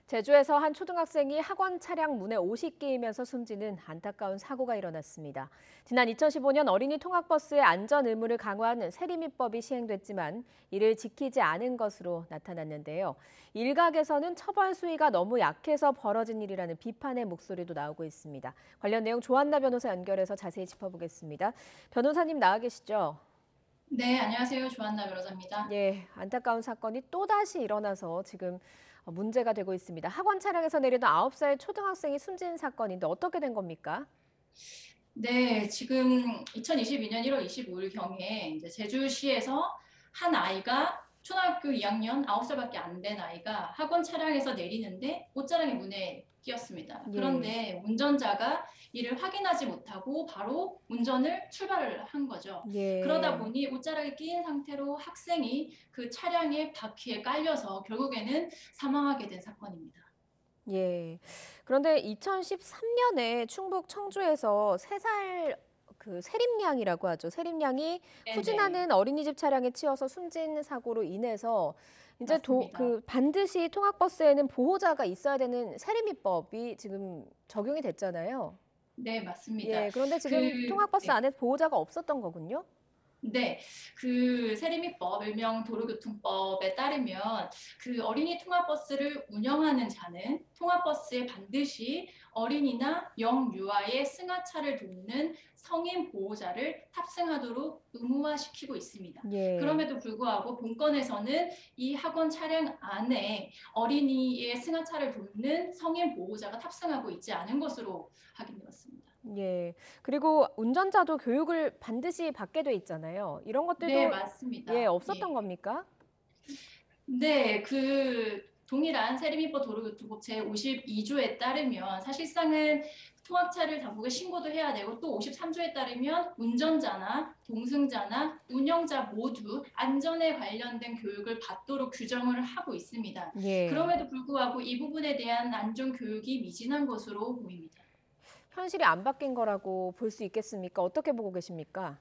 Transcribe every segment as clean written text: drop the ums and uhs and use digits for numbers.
제주에서 한 초등학생이 학원 차량 문에 옷이 끼이면서 숨지는 안타까운 사고가 일어났습니다. 지난 2015년 어린이 통학버스의 안전 의무를 강화하는 세리미법이 시행됐지만 이를 지키지 않은 것으로 나타났는데요. 일각에서는 처벌 수위가 너무 약해서 벌어진 일이라는 비판의 목소리도 나오고 있습니다. 관련 내용 조한나 변호사 연결해서 자세히 짚어보겠습니다. 변호사님 나와 계시죠? 네, 안녕하세요. 조한나 변호사입니다. 예, 안타까운 사건이 또다시 일어나서 지금 문제가 되고 있습니다. 학원 차량에서 내리던 9살 초등학생이 숨진 사건인데 어떻게 된 겁니까? 네, 지금 2022년 1월 25일경에 이제 제주시에서 한 아이가 초등학교 2학년 9살밖에 안 된 아이가 학원 차량에서 내리는데 옷자랑이 문에 끼었습니다. 예, 그런데 운전자가 이를 확인하지 못하고 바로 운전을 출발을 한 거죠. 그러다 예, 보니 옷자락이 끼인 상태로 학생이 그 차량의 바퀴에 깔려서 결국에는 사망하게 된 사건입니다. 예. 그런데 2013년에 충북 청주에서 3살 그 세림양이라고 하죠. 세림양이 네네, 후진하는 어린이집 차량에 치여서 숨진 사고로 인해서 이제 맞습니다. 반드시 통학버스에는 보호자가 있어야 되는 세리미법이 지금 적용이 됐잖아요. 네, 맞습니다. 예, 그런데 지금 그, 통학버스 네. 안에 보호자가 없었던 거군요. 네, 그 세리미법, 일명 도로교통법에 따르면 그 어린이 통학버스를 운영하는 자는 통학버스에 반드시 어린이나 영유아의 승하차를 돕는 성인 보호자를 탑승하도록 의무화시키고 있습니다. 예. 그럼에도 불구하고 본건에서는 이 학원 차량 안에 어린이의 승하차를 돕는 성인 보호자가 탑승하고 있지 않은 것으로 확인되었습니다. 예. 그리고 운전자도 교육을 반드시 받게 돼 있잖아요. 이런 네, 것들도 예, 맞습니다. 없었던 예. 겁니까? 네, 그 동일한 세리미법 도로교통법 제52조에 따르면 사실상은 통학차를 당국에 신고도 해야 되고 또 53조에 따르면 운전자나 동승자나 운영자 모두 안전에 관련된 교육을 받도록 규정을 하고 있습니다. 예. 그럼에도 불구하고 이 부분에 대한 안전 교육이 미진한 것으로 보입니다. 현실이 안 바뀐 거라고 볼 수 있겠습니까? 어떻게 보고 계십니까?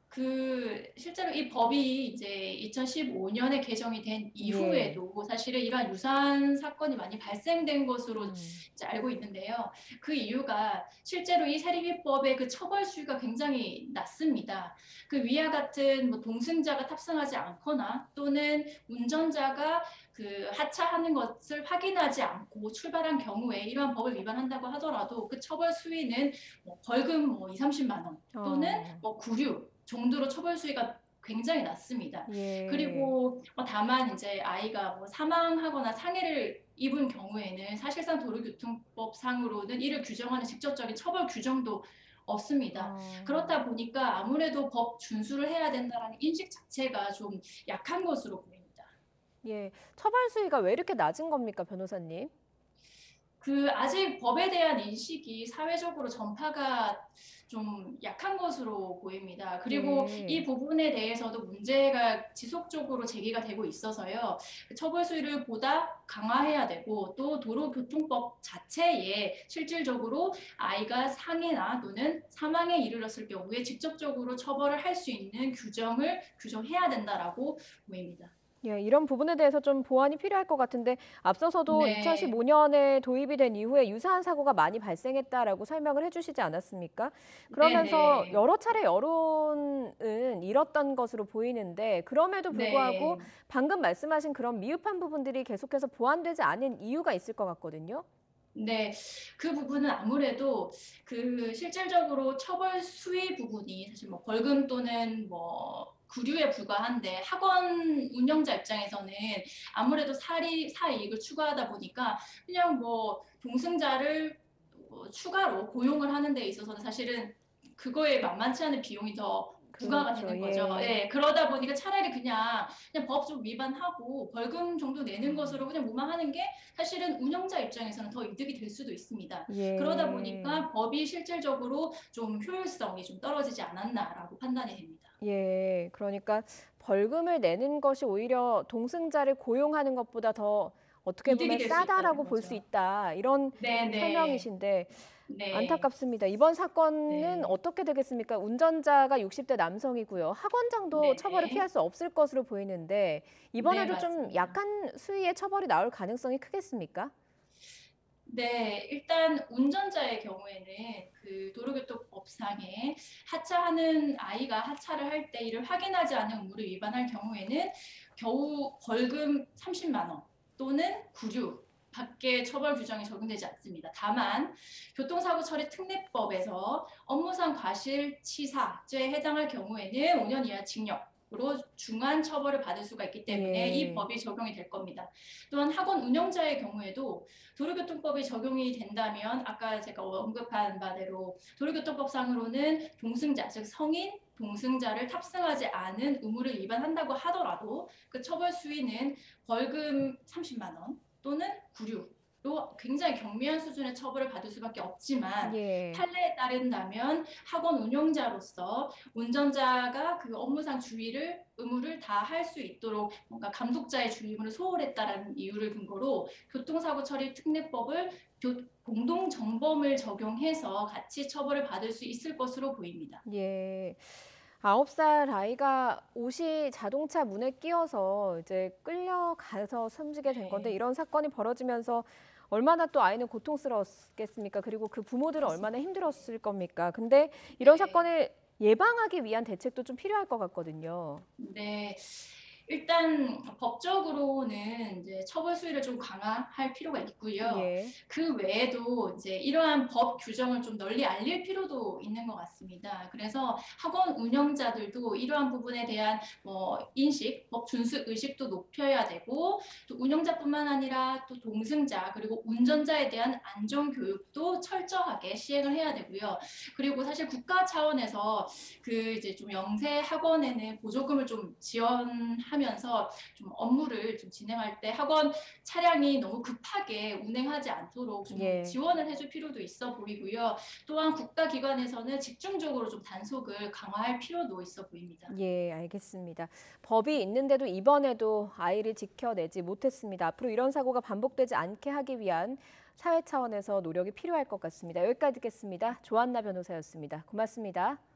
그 실제로 이 법이 이제 2015년에 개정이 된 예. 이후에도 사실은 이러한 유사한 사건이 많이 발생된 것으로 음. 이제 알고 있는데요. 그 이유가 실제로 이 세리비법의 그 처벌 수위가 굉장히 낮습니다. 그 위와 같은 뭐 동승자가 탑승하지 않거나 또는 운전자가 그 하차하는 것을 확인하지 않고 출발한 경우에 이러한 법을 위반한다고 하더라도 그 처벌 수위는 뭐 벌금 뭐 2, 30만 원 또는 어. 뭐 구류 정도로 처벌 수위가 굉장히 낮습니다. 예. 그리고 다만 이제 아이가 뭐 사망하거나 상해를 입은 경우에는 사실상 도로교통법상으로는 이를 규정하는 직접적인 처벌 규정도 없습니다. 어. 그렇다 보니까 아무래도 법 준수를 해야 된다는 인식 자체가 좀 약한 것으로 보입니다. 예. 처벌 수위가 왜 이렇게 낮은 겁니까, 변호사님? 그 아직 법에 대한 인식이 사회적으로 전파가 좀 약한 것으로 보입니다. 그리고 이 예. 부분에 대해서도 문제가 지속적으로 제기가 되고 있어서요. 처벌 수위를 보다 강화해야 되고 또 도로교통법 자체에 실질적으로 아이가 상해나 또는 사망에 이르렀을 경우에 직접적으로 처벌을 할 수 있는 규정을 규정해야 된다라고 보입니다. 예, 이런 부분에 대해서 좀 보완이 필요할 것 같은데 앞서서도 네, 2015년에 도입이 된 이후에 유사한 사고가 많이 발생했다라고 설명을 해주시지 않았습니까? 그러면서 네네, 여러 차례 여론은 잃었던 것으로 보이는데 그럼에도 불구하고 네. 방금 말씀하신 그런 미흡한 부분들이 계속해서 보완되지 않은 이유가 있을 것 같거든요. 네, 그 부분은 아무래도 그 실질적으로 처벌 수위 부분이 사실 뭐 벌금 또는 뭐 구류에 불과한데 학원 운영자 입장에서는 아무래도 사이익을 추구하다 보니까 그냥 뭐 동승자를 추가로 고용을 하는 데 있어서는 사실은 그거에 만만치 않은 비용이 더 부과가 그렇죠. 되는 거죠. 예. 예, 그러다 보니까 차라리 그냥 법 좀 위반하고 벌금 정도 내는 것으로 그냥 무마하는 게 사실은 운영자 입장에서는 더 이득이 될 수도 있습니다. 그러다 예. 보니까 법이 실질적으로 좀 효율성이 좀 떨어지지 않았나라고 판단이 됩니다. 예. 그러니까 벌금을 내는 것이 오히려 동승자를 고용하는 것보다 더 어떻게 이득이 보면 될 수 있다는 싸다라고 볼 수 거죠. 있다. 이런 네네. 설명이신데 네. 안타깝습니다. 이번 사건은 네. 어떻게 되겠습니까? 운전자가 60대 남성이고요. 학원장도 처벌을 네네. 피할 수 없을 것으로 보이는데 네, 이번에도 좀 맞습니다. 약한 수위의 처벌이 나올 가능성이 크겠습니까? 네. 일단 운전자의 경우에는 그 도로교통법상에 하차하는 아이가 하차를 할 때 이를 확인하지 않은 의무를 위반할 경우에는 겨우 벌금 30만 원 또는 구류 밖에 처벌 규정이 적용되지 않습니다. 다만 교통사고 처리 특례법에서 업무상 과실치사죄에 해당할 경우에는 5년 이하 징역으로 중한 처벌을 받을 수가 있기 때문에 이 예. 법이 적용이 될 겁니다. 또한 학원 운영자의 경우에도 도로교통법이 적용이 된다면 아까 제가 언급한 바대로 도로교통법상으로는 동승자, 즉 성인 동승자를 탑승하지 않은 의무를 위반한다고 하더라도 그 처벌 수위는 벌금 30만 원 또는 구류로 굉장히 경미한 수준의 처벌을 받을 수밖에 없지만 예. 판례에 따른다면 학원 운영자로서 운전자가 그 업무상 주의를 의무를 다 할 수 있도록 뭔가 감독자의 주의문을 소홀했다라는 이유를 근거로 교통사고 처리 특례법을 공동정범을 적용해서 같이 처벌을 받을 수 있을 것으로 보입니다. 예. 9살 아이가 옷이 자동차 문에 끼어서 이제 끌려가서 숨지게 된 건데 네, 이런 사건이 벌어지면서 얼마나 또 아이는 고통스러웠겠습니까? 그리고 그 부모들은 얼마나 맞습니다. 힘들었을 겁니까? 근데 이런 네. 사건을 예방하기 위한 대책도 좀 필요할 것 같거든요. 네. 일단 법적으로는 이제 처벌 수위를 좀 강화할 필요가 있고요. 예. 그 외에도 이제 이러한 법 규정을 좀 널리 알릴 필요도 있는 것 같습니다. 그래서 학원 운영자들도 이러한 부분에 대한 인식, 법 준수 의식도 높여야 되고 또 운영자뿐만 아니라 또 동승자 그리고 운전자에 대한 안전 교육도 철저하게 시행을 해야 되고요. 그리고 사실 국가 차원에서 그 이제 좀 영세 학원에는 보조금을 좀 지원하면서 좀 업무를 좀 진행할 때 학원 차량이 너무 급하게 운행하지 않도록 좀 예. 지원을 해줄 필요도 있어 보이고요. 또한 국가기관에서는 집중적으로 좀 단속을 강화할 필요도 있어 보입니다. 예, 알겠습니다. 법이 있는데도 이번에도 아이를 지켜내지 못했습니다. 앞으로 이런 사고가 반복되지 않게 하기 위한 사회 차원에서 노력이 필요할 것 같습니다. 여기까지 듣겠습니다. 조한나 변호사였습니다. 고맙습니다.